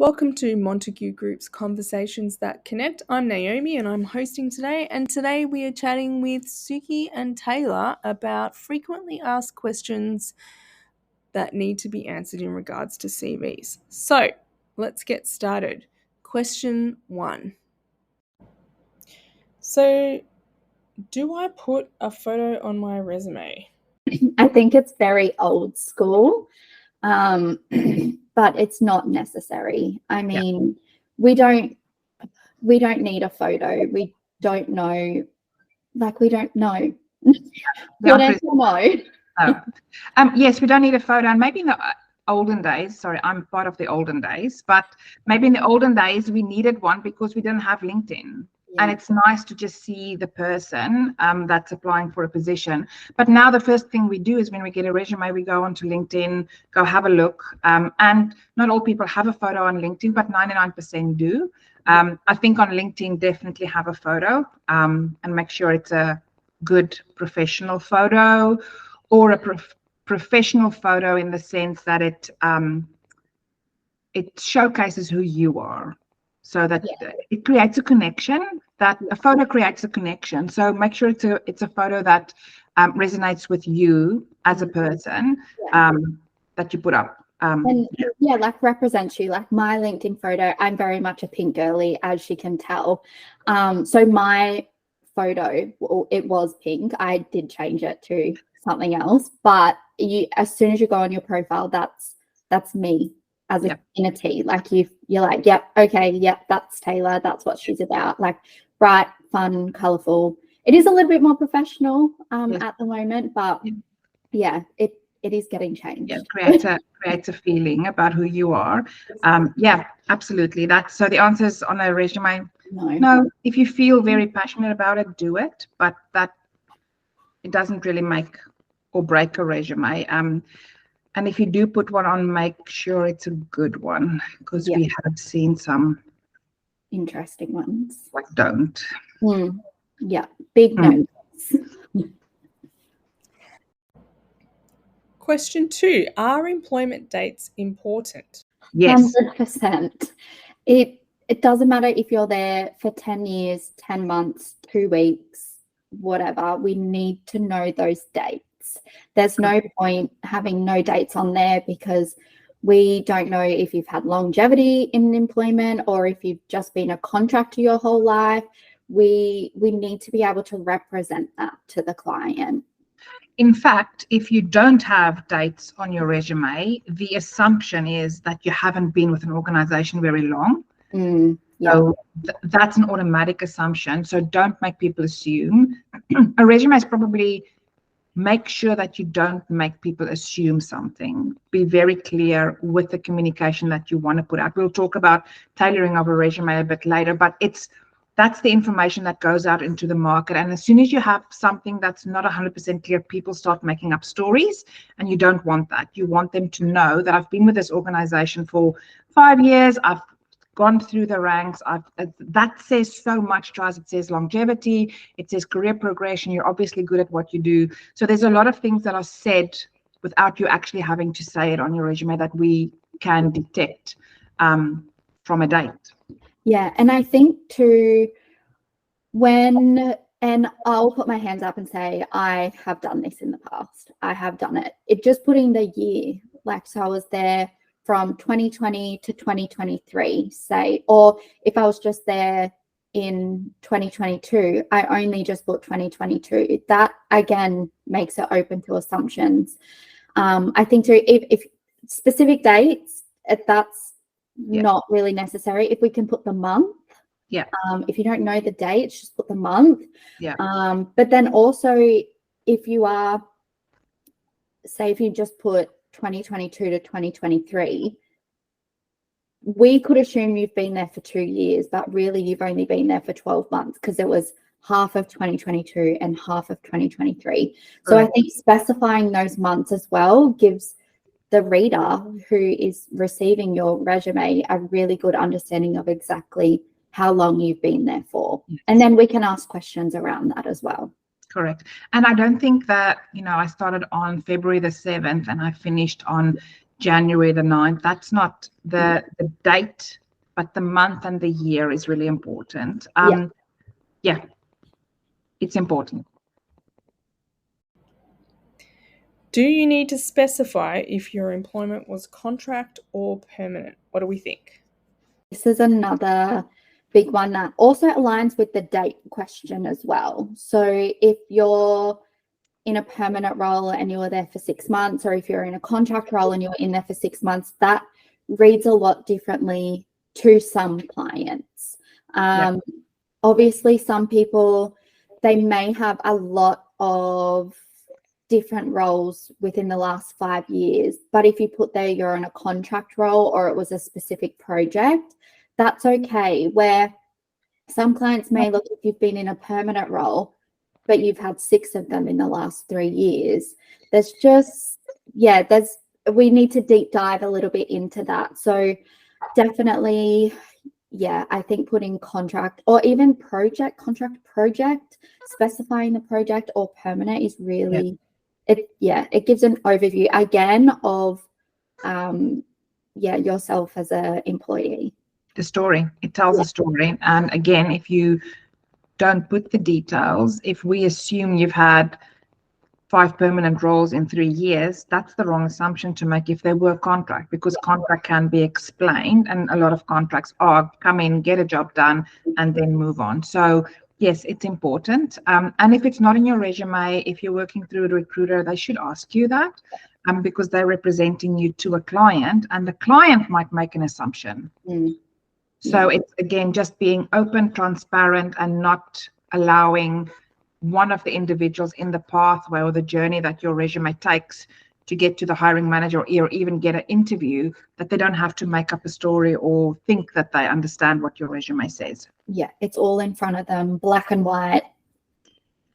Welcome to Montague Group's Conversations That Connect. I'm Naomi and I'm hosting today. And today we are chatting with Suki and Tayla about frequently asked questions that need to be answered in regards to CVs. So let's get started. Question 1. So, do I put a photo on my resume? I think it's very old school, but it's not necessary. I mean, we don't need a photo. We don't know. We don't know. What else you know? Yes, we don't need a photo. And maybe in the olden days, sorry, I'm part of the olden days, but maybe in the olden days we needed one because we didn't have LinkedIn. Yeah. And it's nice to just see the person that's applying for a position. But now the first thing we do is when we get a resume, we go onto LinkedIn, go have a look. And not all people have a photo on LinkedIn, but 99% do. I think on LinkedIn, definitely have a photo and make sure it's a good professional photo or a professional photo in the sense that it showcases who you are. So that it creates a connection, that a photo creates a connection. So make sure it's a photo that resonates with you as a person that you put up. Represents you. Like my LinkedIn photo, I'm very much a pink girly, as you can tell. So my photo, it was pink. I did change it to something else, but as soon as you go on your profile, that's me. As in a T, like you're like, yep, okay, yep, that's Tayla, that's what she's about. Like bright, fun, colourful. It is a little bit more professional at the moment, but it is getting changed. Yeah, creates a feeling about who you are. Absolutely. So the answer is on a resume. No, if you feel very passionate about it, do it, but that it doesn't really make or break a resume. And if you do put one on, make sure it's a good one, because we have seen some interesting ones. Like don't. Big notes. Question 2. Are employment dates important? Yes. 100%. It doesn't matter if you're there for 10 years, 10 months, 2 weeks, whatever. We need to know those dates. There's no point having no dates on there because we don't know if you've had longevity in employment or if you've just been a contractor your whole life. We need to be able to represent that to the client. In fact, if you don't have dates on your resume, the assumption is that you haven't been with an organization very long. So that's an automatic assumption. So don't make people assume. A resume is probably make sure that you don't make people assume something. Be very clear with the communication that you want to put out. We'll talk about tailoring of a resume a bit later, but that's the information that goes out into the market. And as soon as you have something that's not 100% clear, people start making up stories, and you don't want that. You want them to know that I've been with this organization for 5 years. I've gone through the ranks. That says so much to us. It says longevity. It says career progression. You're obviously good at what you do. So there's a lot of things that are said without you actually having to say it on your resume that we can detect from a date. Yeah, and I think too, and I'll put my hands up and say I have done this in the past. I have done it. It just putting the year, so I was there from 2020 to 2023, say, or if I was just there in 2022, I only just put 2022. That again makes it open to assumptions. I think too, if specific dates, if that's not really necessary. If we can put the month, if you don't know the dates, just put the month. But then also, if you are, say, if you just put 2022 to 2023, we could assume you've been there for 2 years, but really you've only been there for 12 months because it was half of 2022 and half of 2023. So I think specifying those months as well gives the reader who is receiving your resume a really good understanding of exactly how long you've been there for. And then we can ask questions around that as well. Correct. And I don't think that, I started on February the 7th and I finished on January the 9th. That's not the date, but the month and the year is really important. Yeah, it's important. Do you need to specify if your employment was contract or permanent? What do we think? This is another big one that also aligns with the date question as well. So if you're in a permanent role and you were there for 6 months, or if you're in a contract role and you're in there for 6 months, that reads a lot differently to some clients. Obviously, some people, they may have a lot of different roles within the last 5 years, but if you put there you're in a contract role or it was a specific project, that's okay. Where some clients may look, if you've been in a permanent role but you've had 6 of them in the last 3 years, there's just, we need to deep dive a little bit into that. So definitely, I think putting contract or even contract, specifying the project or permanent is really, it gives an overview again of yourself as an employee. The story, it tells a story. And again, if you don't put the details, if we assume you've had 5 permanent roles in 3 years, that's the wrong assumption to make if they were contract, because contract can be explained, and a lot of contracts are come in, get a job done, and then move on. So yes, it's important. And if it's not in your resume, if you're working through a recruiter, they should ask you that, because they're representing you to a client, and the client might make an assumption. So it's, again, just being open, transparent, and not allowing one of the individuals in the pathway or the journey that your resume takes to get to the hiring manager or even get an interview, that they don't have to make up a story or think that they understand what your resume says. Yeah, it's all in front of them, black and white.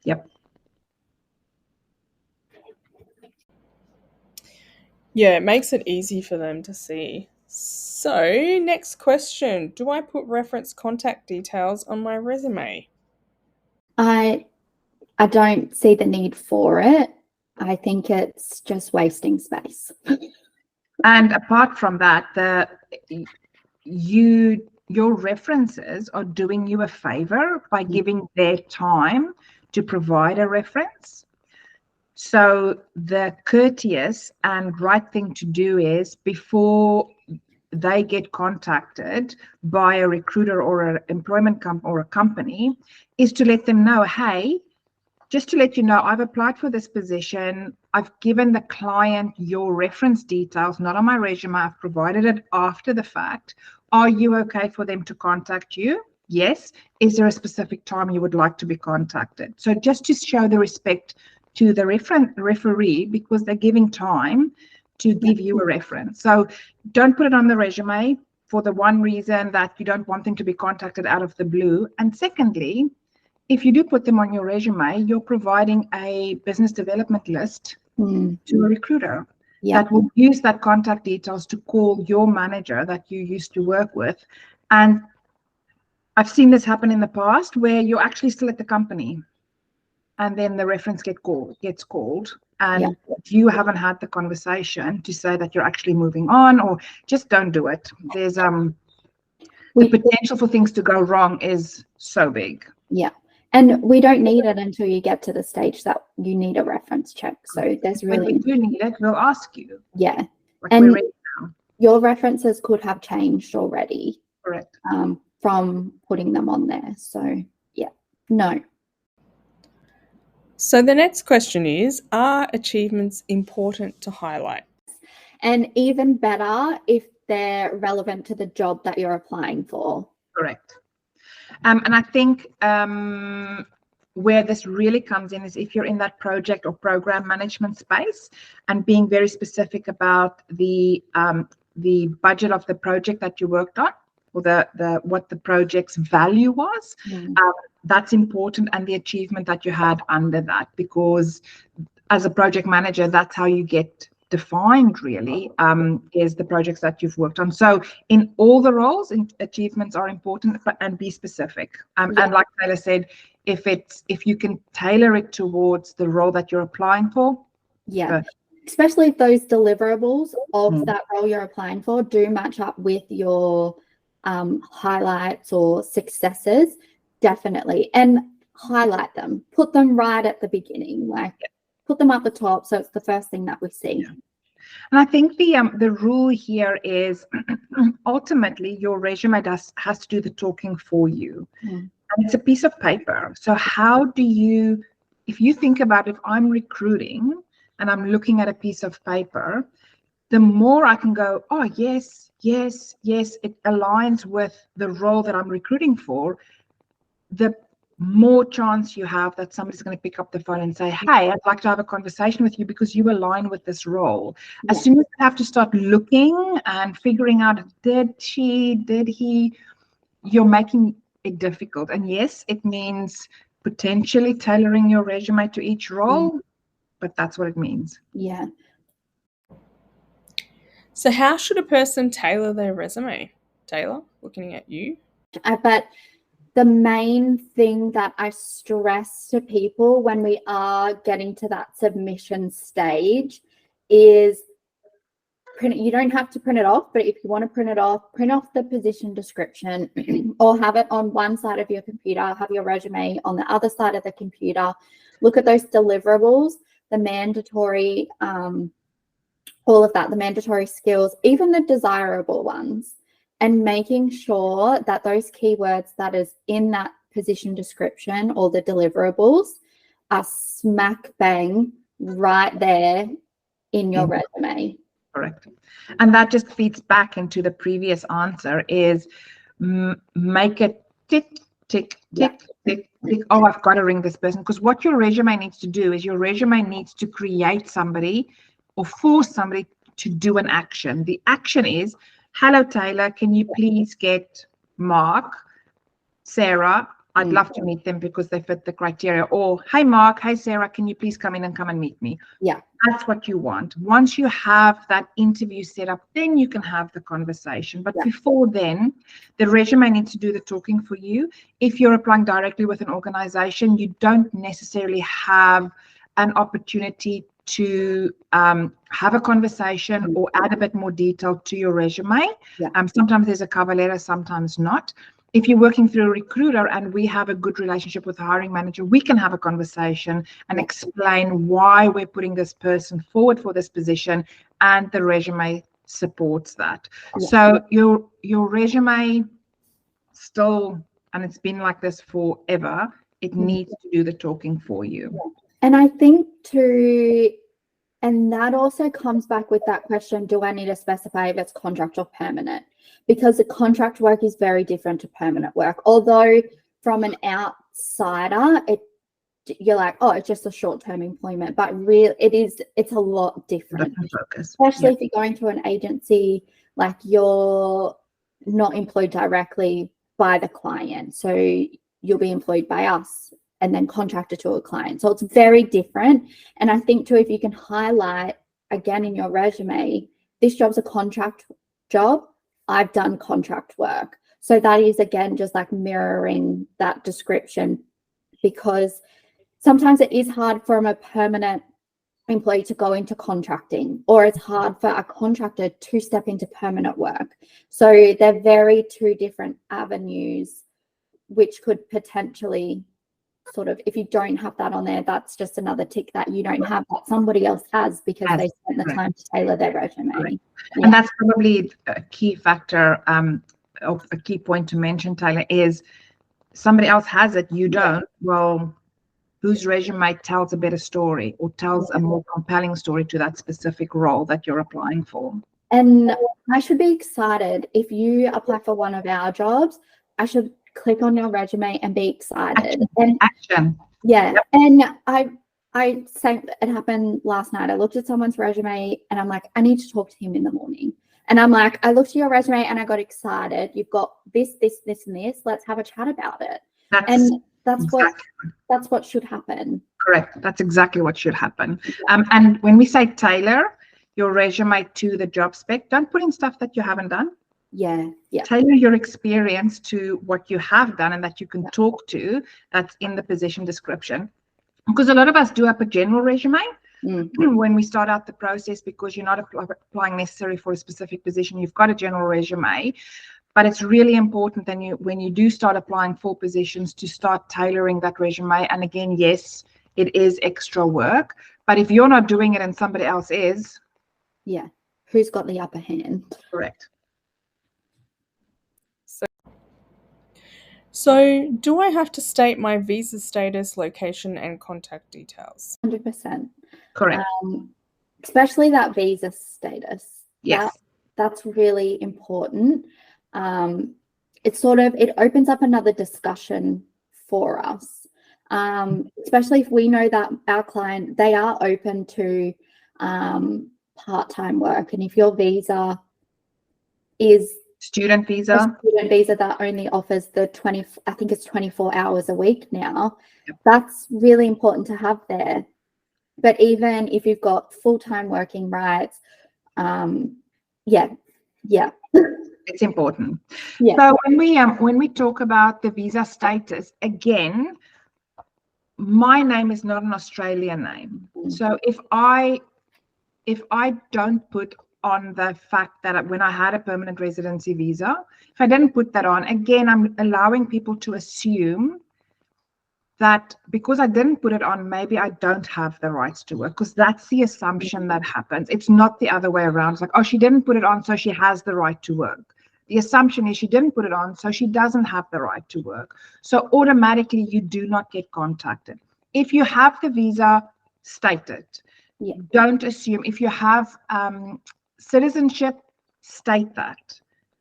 Yep. Yeah, it makes it easy for them to see. So, next question. Do I put reference contact details on my resume? I don't see the need for it. I think it's just wasting space. And apart from that, your references are doing you a favor by giving their time to provide a reference. So the courteous and right thing to do is, before they get contacted by a recruiter or an employment or a company, is to let them know, hey, just to let you know, I've applied for this position. I've given the client your reference details, not on my resume. I've provided it after the fact. Are you okay for them to contact you? Yes. Is there a specific time you would like to be contacted? So just to show the respect to the referee, because they're giving time to give you a reference. So don't put it on the resume for the one reason that you don't want them to be contacted out of the blue. And secondly, if you do put them on your resume, you're providing a business development list to a recruiter that will use that contact details to call your manager that you used to work with. And I've seen this happen in the past where you're actually still at the company, and then the reference gets called, and you haven't had the conversation to say that you're actually moving on, or just don't do it. There's the potential for things to go wrong is so big. Yeah. And we don't need it until you get to the stage that you need a reference check. So there's really... When you do need it, we'll ask you. Yeah. Like, and we're ready now. Your references could have changed already. Correct. From putting them on there. So, yeah. No. So the next question is, are achievements important to highlight? And even better if they're relevant to the job that you're applying for. Correct. And I think where this really comes in is if you're in that project or program management space, and being very specific about the budget of the project that you worked on, or the what the project's value was. That's important, and the achievement that you had under that, because as a project manager, that's how you get defined really, is the projects that you've worked on. So in all the roles, achievements are important, and be specific. And like Tayla said, if you can tailor it towards the role that you're applying for, especially if those deliverables of that role you're applying for do match up with your highlights or successes, definitely. And highlight them, put them right at the beginning, like put them at the top so it's the first thing that we see. Yeah. And I think the rule here is ultimately your resume has to do the talking for you. And it's a piece of paper. So how do you, if you think about if I'm recruiting and I'm looking at a piece of paper, the more I can go, oh, yes, yes, yes, it aligns with the role that I'm recruiting for, the more chance you have that somebody's going to pick up the phone and say, hey, I'd like to have a conversation with you because you align with this role. As soon as you have to start looking and figuring out, did he, you're making it difficult. And yes, it means potentially tailoring your resume to each role, but that's what it means. Yeah. So how should a person tailor their resume? Tayla, looking at you. But the main thing that I stress to people when we are getting to that submission stage is you don't have to print it off, but if you want to print off the position description or have it on one side of your computer, have your resume on the other side of the computer, look at those deliverables, the mandatory, all of that, the mandatory skills, even the desirable ones, and making sure that those keywords that is in that position description or the deliverables are smack bang right there in your resume. Correct. And that just feeds back into the previous answer is make it tick, tick, tick, tick, tick. Oh, I've got to ring this person. Because what your resume needs to do is your resume needs to create somebody or force somebody to do an action. The action is, hello, Tayla, can you please get Mark, Sarah? I'd love to meet them because they fit the criteria. Or, hey, Mark, hey, Sarah, can you please come in and meet me? Yeah. That's what you want. Once you have that interview set up, then you can have the conversation. But before then, the resume needs to do the talking for you. If you're applying directly with an organization, you don't necessarily have an opportunity to have a conversation or add a bit more detail to your resume. Sometimes there's a cover letter, sometimes not. If you're working through a recruiter and we have a good relationship with the hiring manager, we can have a conversation and explain why we're putting this person forward for this position, and the resume supports that. So your resume still, and it's been like this forever, it needs to do the talking for you. And I think too, and that also comes back with that question, do I need to specify if it's contract or permanent? Because the contract work is very different to permanent work. Although from an outsider, you're like, oh, it's just a short-term employment, but it's a lot different. Especially if you're going through an agency, like you're not employed directly by the client. So you'll be employed by us and then contracted to a client. So it's very different. And I think too, if you can highlight again in your resume, this job's a contract job, I've done contract work. So that is again just like mirroring that description, because sometimes it is hard for a permanent employee to go into contracting, or it's hard for a contractor to step into permanent work. So they're very two different avenues, which could potentially sort of, if you don't have that on there, that's just another tick that you don't have that somebody else has because they spent the time to tailor their resume. And that's probably a key factor, or a key point to mention, Tayla, is somebody else has it, you don't. Well, whose resume tells a better story or tells a more compelling story to that specific role that you're applying for? And I should be excited if you apply for one of our jobs. I should click on your resume and be excited. Action. Yeah. Yep. And I say it happened last night. I looked at someone's resume and I'm like, I need to talk to him in the morning. And I'm like, I looked at your resume and I got excited. You've got this, this, this, and this. Let's have a chat about it. That's what should happen. Correct. That's exactly what should happen. And when we say tailor your resume to the job spec, don't put in stuff that you haven't done. Yeah. Tailor your experience to what you have done and that you can talk to, that's in the position description. Because a lot of us do up a general resume, when we start out the process, because you're not applying necessarily for a specific position. You've got a general resume, but it's really important then when you do start applying for positions to start tailoring that resume. And again, yes, it is extra work, but if you're not doing it and somebody else is, yeah, who's got the upper hand? Correct. So, do I have to state my visa status, location, and contact details? 100%. Correct. Especially that visa status. Yes. That's really important. It opens up another discussion for us, especially if we know that our client, they are open to part-time work. And if your visa is student visa that only offers the 24 hours a week now, that's really important to have there. But even if you've got full-time working rights, it's important. Yeah. So when we talk about the visa status, again, my name is not an Australian name. So if I don't put on the fact that when I had a permanent residency visa, if I didn't put that on, again, I'm allowing people to assume that because I didn't put it on, maybe I don't have the rights to work, because that's the assumption that happens. It's not the other way around. It's like, oh, she didn't put it on, so she has the right to work. The assumption is she didn't put it on, so she doesn't have the right to work. So automatically, you do not get contacted. If you have the visa stated, don't assume. If you have citizenship, state that.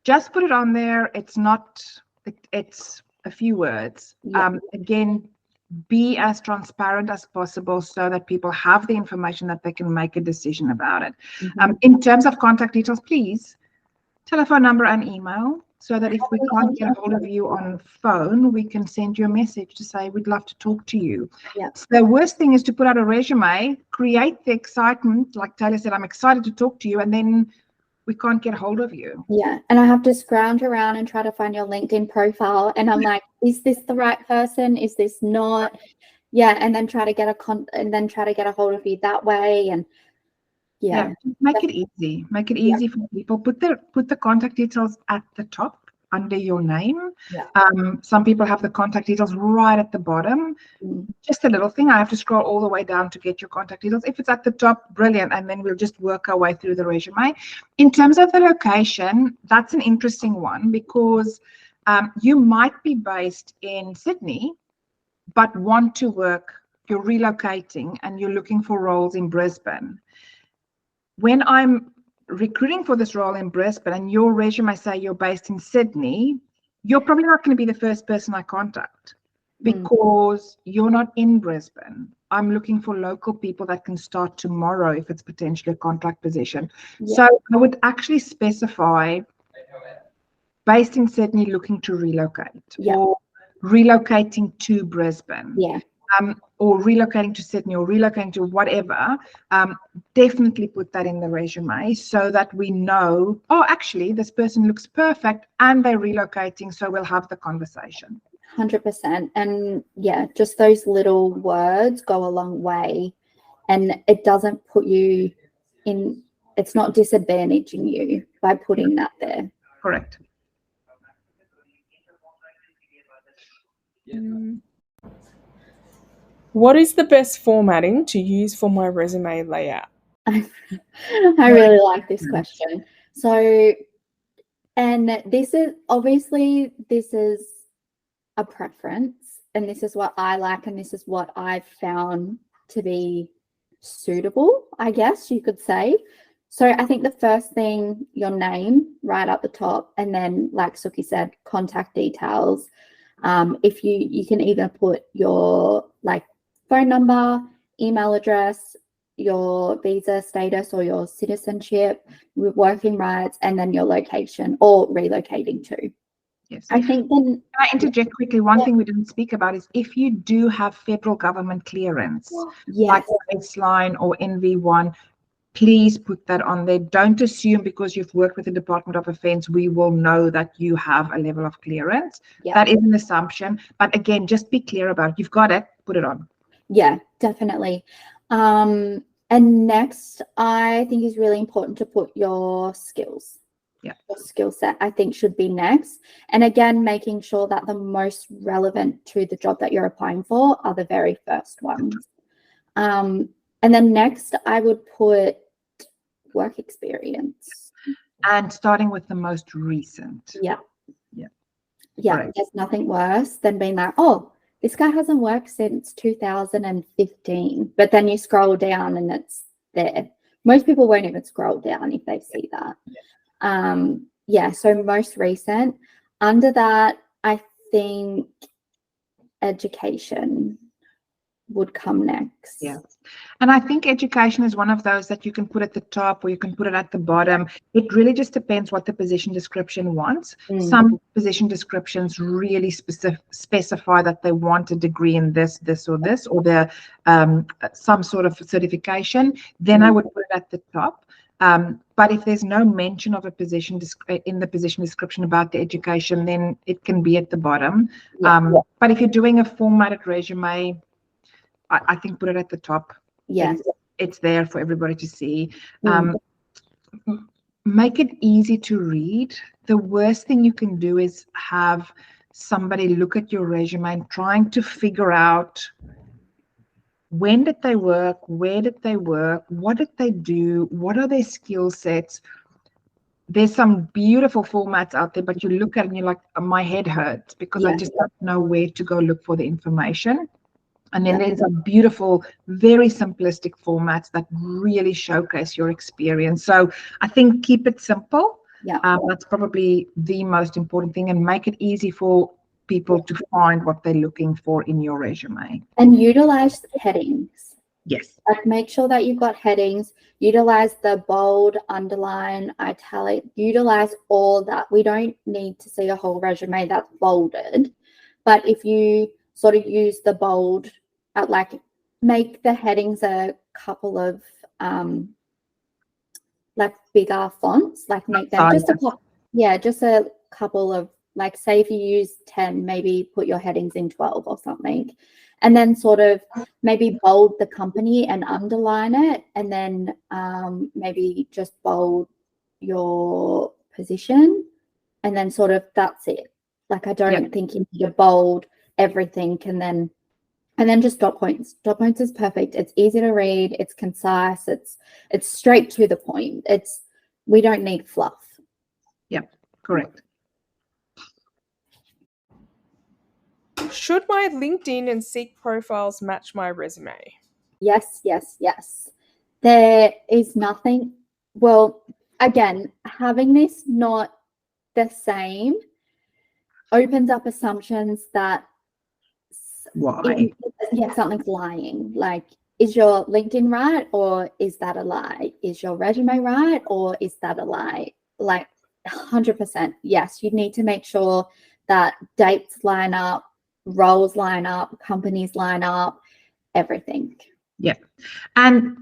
Just put it on there. It's a few words. Again, be as transparent as possible so that people have the information that they can make a decision about it. In terms of contact details, please, telephone number and email, so that if we can't get a hold of you on phone, we can send you a message to say we'd love to talk to you. So the worst thing is to put out a resume, create the excitement, like Tayla said, I'm excited to talk to you, and then we can't get a hold of you. Yeah, and I have to scrounge around and try to find your LinkedIn profile, and I'm like, is this the right person? Is this not? Yeah, and then try to get a hold of you that way, and make it easy. Make it easy for people. Put the contact details at the top under your name. Some people have the contact details right at the bottom. Just a little thing. I have to scroll all the way down to get your contact details. If it's at the top, brilliant. And then we'll just work our way through the resume. In terms of the location, that's an interesting one, because you might be based in Sydney, but want to work, you're relocating and you're looking for roles in Brisbane. When I'm recruiting for this role in Brisbane and your resume say you're based in Sydney, you're probably not going to be the first person I contact, because you're not in Brisbane. I'm looking for local people that can start tomorrow if it's potentially a contract position. So I would actually specify based in Sydney looking to relocate, or relocating to Brisbane. Or relocating to Sydney, or relocating to whatever. Definitely put that in the resume so that we know, oh, actually, this person looks perfect and they're relocating, so we'll have the conversation. 100%. And just those little words go a long way, and it doesn't put you in, it's not disadvantaging you by putting that there. Correct. What is the best formatting to use for my resume layout? I really like this question. So, and this is a preference, and this is what I like, and this is what I've found to be suitable, I guess you could say. So I think the first thing, your name right up the top, and then, like Suki said, contact details. If you can either put your phone number, email address, your visa status or your citizenship, working rights, and then your location or relocating to. Yes. I think then. Can I interject quickly? One thing we didn't speak about is if you do have federal government clearance, like baseline or NV1, please put that on there. Don't assume because you've worked with the Department of Defense, we will know that you have a level of clearance. That is an assumption. But again, just be clear about it. You've got it, put it on. Yeah, definitely. And next, I think is really important to put your skills. Yeah. Your skill set, I think, should be next. And again, making sure that the most relevant to the job that you're applying for are the very first ones. And then next, I would put work experience. And starting with the most recent. Yeah. Yeah. Yeah. Right. There's nothing worse than being like, oh, this guy hasn't worked since 2015. But then you scroll down and it's there. Most people won't even scroll down if they see that. Yeah. So most recent. Under that, I think education would come next. Yeah. And I think education is one of those that you can put at the top or you can put it at the bottom. It really just depends what the position description wants. Some position descriptions really specify that they want a degree in this, or the some sort of certification. Then I would put it at the top. But if there's no mention of a position in the position description about the education, then it can be at the bottom. But if you're doing a formatted resume, I think put it at the top. Yes. It's there for everybody to see. Make it easy to read. The worst thing you can do is have somebody look at your resume and trying to figure out when did they work, where did they work, what did they do, what are their skill sets. There's some beautiful formats out there, but you look at it and you're like, my head hurts because I just don't know where to go look for the information. And then there's a beautiful, very simplistic formats that really showcase your experience. So I think keep it simple. Yeah. That's probably the most important thing, and make it easy for people to find what they're looking for in your resume. And utilize headings. Yes. Like make sure that you've got headings. Utilize the bold, underline, italic. Utilize all that. We don't need to see a whole resume that's bolded. But if you sort of use the bold, like make the headings a couple of like bigger fonts, like make them just a couple of, like say if you use 10, maybe put your headings in 12 or something, and then sort of maybe bold the company and underline it, and then maybe just bold your position, and then sort of that's it. Like I don't think you need to bold everything, and then just dot points. Dot points is perfect. It's easy to read. It's concise. It's straight to the point. We don't need fluff. Yeah, correct. Should my LinkedIn and Seek profiles match my resume? Yes, yes, yes. There is nothing. Well, again, having this not the same opens up assumptions that something's lying. Like, is your LinkedIn right, or is that a lie? Is your resume right, or is that a lie? Like 100%. Yes, you need to make sure that dates line up, roles line up, companies line up, everything. Yeah. And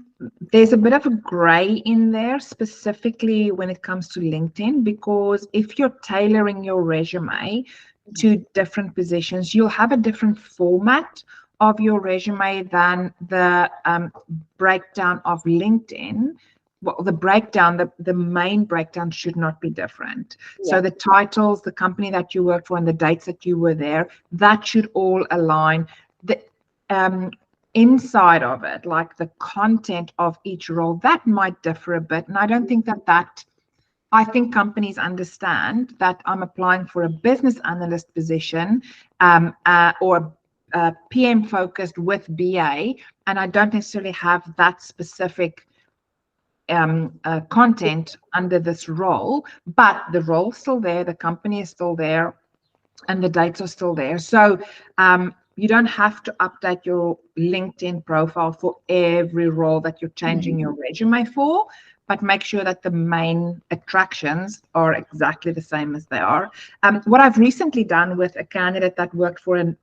there's a bit of a gray in there, specifically when it comes to LinkedIn, because if you're tailoring your resume to different positions, you'll have a different format of your resume than the breakdown of LinkedIn. Well, the main breakdown should not be different. So the titles, the company that you worked for, and the dates that you were there, that should all align. The inside of it, like the content of each role, that might differ a bit. And I don't think I think companies understand that I'm applying for a business analyst position or PM focused with BA, and I don't necessarily have that specific content under this role, but the role's still there, the company is still there, and the dates are still there. So you don't have to update your LinkedIn profile for every role that you're changing your resume for, but make sure that the main attractions are exactly the same as they are. What I've recently done with a candidate that worked for an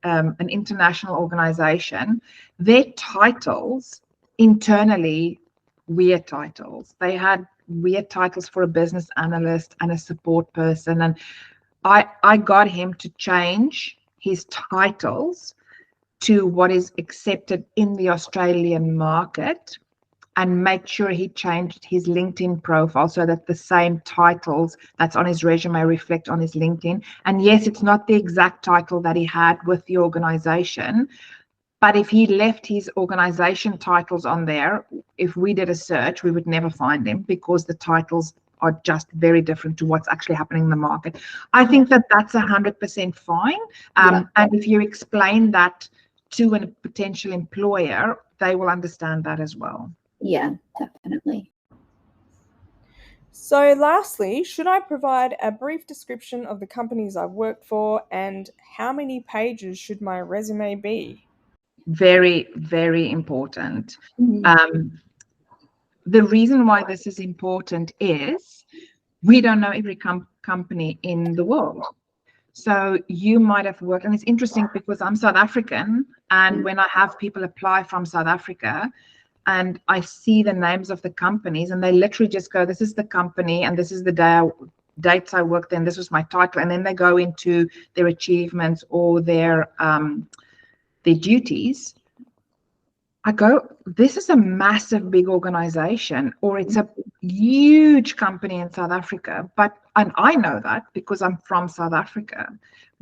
international organization, their titles internally, weird titles. They had weird titles for a business analyst and a support person. And I got him to change his titles to what is accepted in the Australian market. and make sure he changed his LinkedIn profile so that the same titles that's on his resume reflect on his LinkedIn. And yes, it's not the exact title that he had with the organization, but if he left his organization titles on there, if we did a search, we would never find him because the titles are just very different to what's actually happening in the market. I think that that's 100% fine. And if you explain that to a potential employer, they will understand that as well. Yeah, definitely. So lastly, should I provide a brief description of the companies I've worked for, and how many pages should my resume be? Very, very important. The reason why this is important is we don't know every company in the world. So you might have worked, and it's interesting because I'm South African, and when I have people apply from South Africa, and I see the names of the companies, and they literally just go, this is the company, and this is the dates I worked in, this was my title, and then they go into their achievements or their duties. I go, this is a massive, big organization, or it's a huge company in South Africa. And I know that because I'm from South Africa.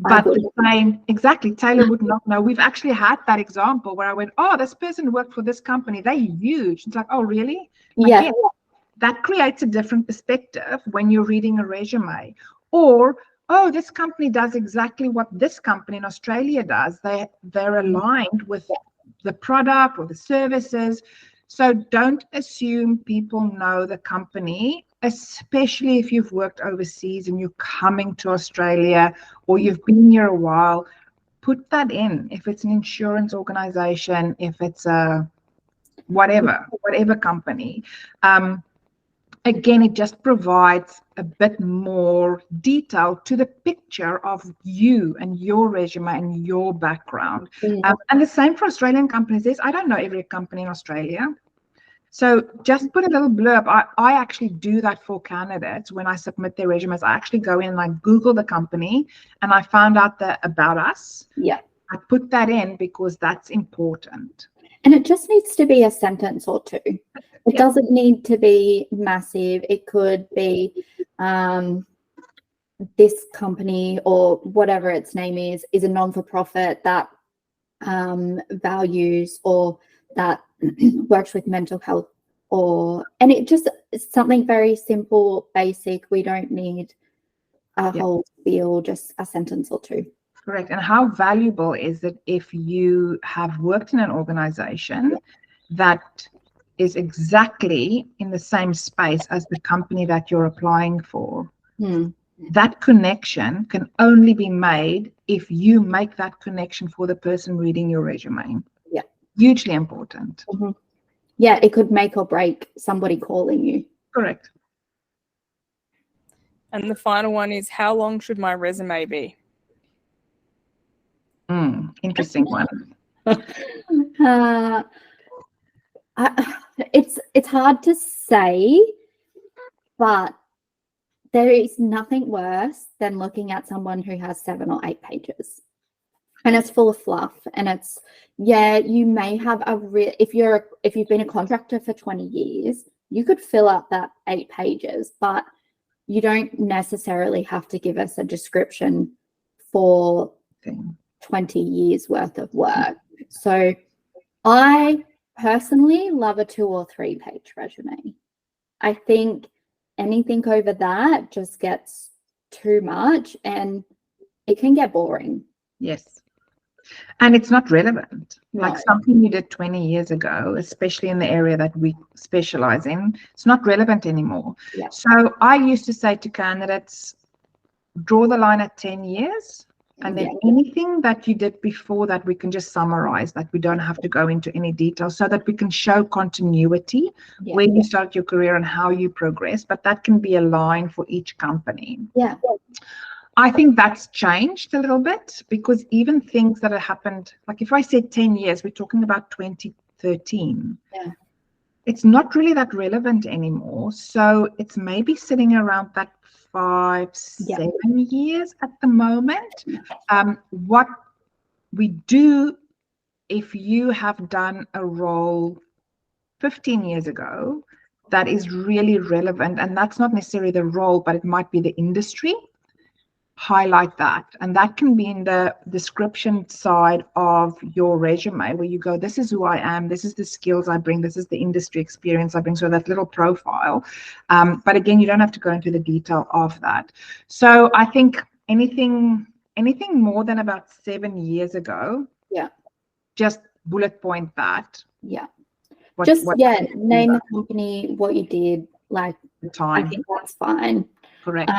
But the same, exactly, Taylor would not know. We've actually had that example where I went, oh, this person worked for this company. They're huge. It's like, oh, really? Yeah. Again, that creates a different perspective when you're reading a resume. Or, oh, this company does exactly what this company in Australia does. They're aligned with the product or the services. So don't assume people know the company, especially if you've worked overseas and you're coming to Australia or you've been here a while. Put that in. If it's an insurance organization, if it's a whatever company. Again, it just provides a bit more detail to the picture of you and your resume and your background. And the same for Australian companies. I don't know every company in Australia. So just put a little blurb. I actually do that for candidates when I submit their resumes. I actually go in and I Google the company and I found out about us. Yeah. I put that in because that's important. And it just needs to be a sentence or two. It doesn't need to be massive. It could be this company or whatever its name is a non-for-profit that values or that works with mental health, and it just it's something very simple, basic. We don't need a whole spiel, just a sentence or two. Correct. And how valuable is it if you have worked in an organization that is exactly in the same space as the company that you're applying for? That connection can only be made if you make that connection for the person reading your resume. Yeah. Hugely important. Yeah, it could make or break somebody calling you. Correct. And the final one is, how long should my resume be? Interesting one. It's hard to say, but there is nothing worse than looking at someone who has 7 or 8 pages and it's full of fluff, and it's, you may have if you've been a contractor for 20 years, you could fill up that 8 pages, but you don't necessarily have to give us a description for 20 years worth of work. So I personally love a 2 or 3 page resume. I think anything over that just gets too much and it can get boring. Yes. And it's not relevant. No. Like something you did 20 years ago, especially in the area that we specialize in, it's not relevant anymore. Yeah. So I used to say to candidates, draw the line at 10 years. And then anything that you did before that, we can just summarize, that we don't have to go into any detail, so that we can show continuity where you start your career and how you progress. But that can be a line for each company. Yeah. I think that's changed a little bit, because even things that have happened, like if I said 10 years, we're talking about 2013. Yeah. It's not really that relevant anymore. So it's maybe sitting around that 5-7 years at the moment. What we do, if you have done a role 15 years ago that is really relevant, and that's not necessarily the role, but it might be the industry. Highlight that, and that can be in the description side of your resume, where you go, this is who I am, this is the skills I bring, this is the industry experience I bring, so that little profile. But again, you don't have to go into the detail of that. So I think anything more than about 7 years ago, just bullet point that. Name the company, what you did, like the time. I think that's fine. Correct.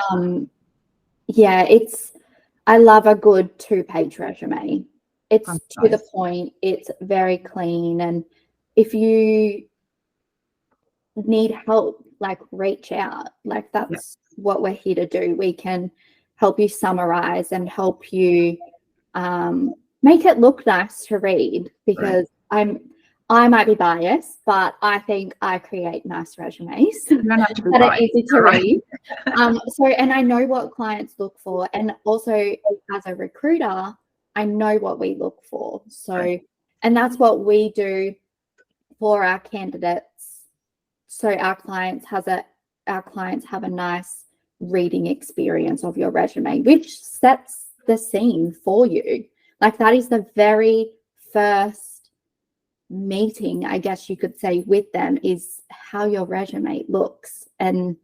I love a good 2-page resume. It's to the Nice. point, it's very clean, and if you need help, like reach out. Like that's what we're here to do. We can help you summarize and help you make it look nice to read, because I might be biased, but I think I create nice resumes that are easy to read. And I know what clients look for, and also as a recruiter, I know what we look for. And that's what we do for our candidates. So our clients have a nice reading experience of your resume, which sets the scene for you. Like that is the very first meeting, I guess you could say, with them, is how your resume looks. And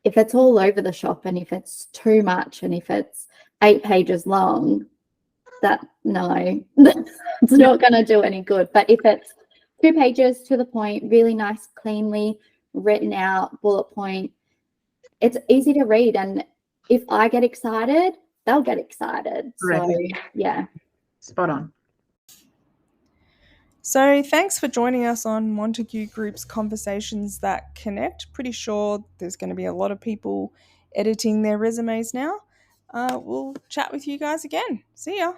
if it's all over the shop, and if it's too much, and if it's 8 pages long, it's not going to do any good. But if it's 2 pages to the point, really nice, cleanly written out, bullet point, it's easy to read. And if I get excited, they'll get excited. Correct. So yeah. Spot on. So thanks for joining us on Montague Group's Conversations That Connect. Pretty sure there's going to be a lot of people editing their resumes now. We'll chat with you guys again. See ya.